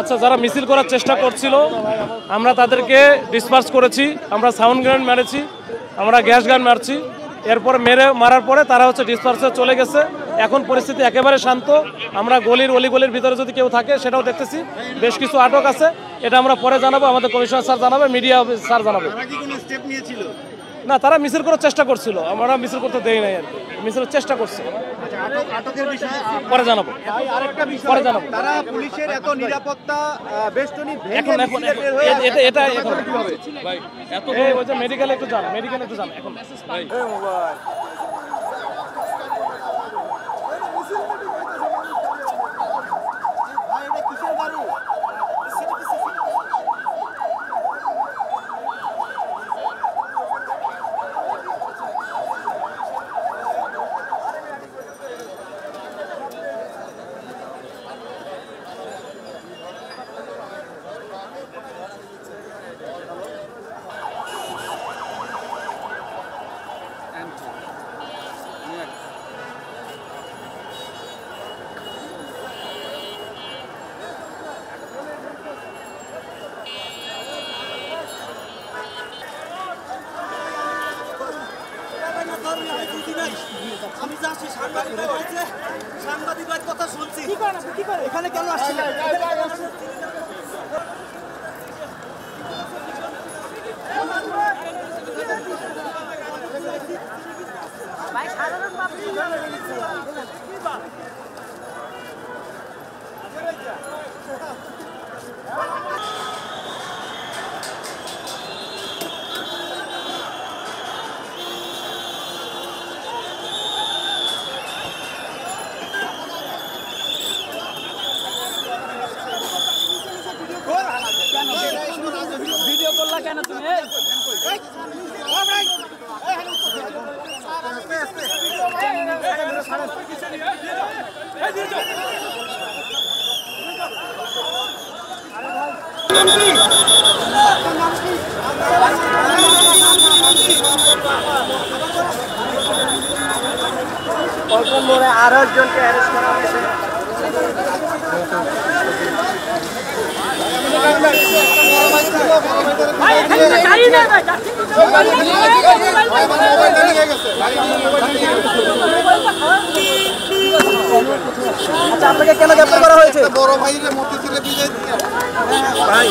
আচ্ছা, যারা মিছিল করার চেষ্টা করছিল আমরা তাদেরকে ডিসপার্স করেছি। আমরা সাউন্ড গ্রেনেড মেরেছি, আমরা গ্যাস গান মারছি। এরপর মারার পরে তারা ডিসপার্সে চলে গেছে। এখন পরিস্থিতি একেবারে শান্ত। আমরা অলিগলির ভিতরে যদি কেউ থাকে সেটাও দেখতেছি। বেশ কিছু আটক আছে, এটা আমরা পরে জানাবো। আমাদের কমিশনার স্যার জানাবে, মিডিয়া স্যার জানাবে। না, তারা মিছিল করার চেষ্টা করছিল, আমরা মিছিল করতে দেই নাই আর কি। মিছিলের চেষ্টা করছে, পরে জানাবো। পরে জানাবো। তারা পুলিশের এত নিরাপত্তা বেষ্টনী এখন এটা এখন ভাই এত ওই যে মেডিকেল একটু যান এখন ভাই। আমি যাচ্ছি সাংবাদিকদের কথা শুনছি। এখানে কেন আসছি? ভিডিও করলা কেন তুমি? মোড়ে আরো একজনকে অ্যারেস্ট করা হয়েছে। আচ্ছা, আপনাকে কেন গ্রেপ্তার করা হয়েছে? বড় ভাইরে মতিঝিলে বিজয় ভাই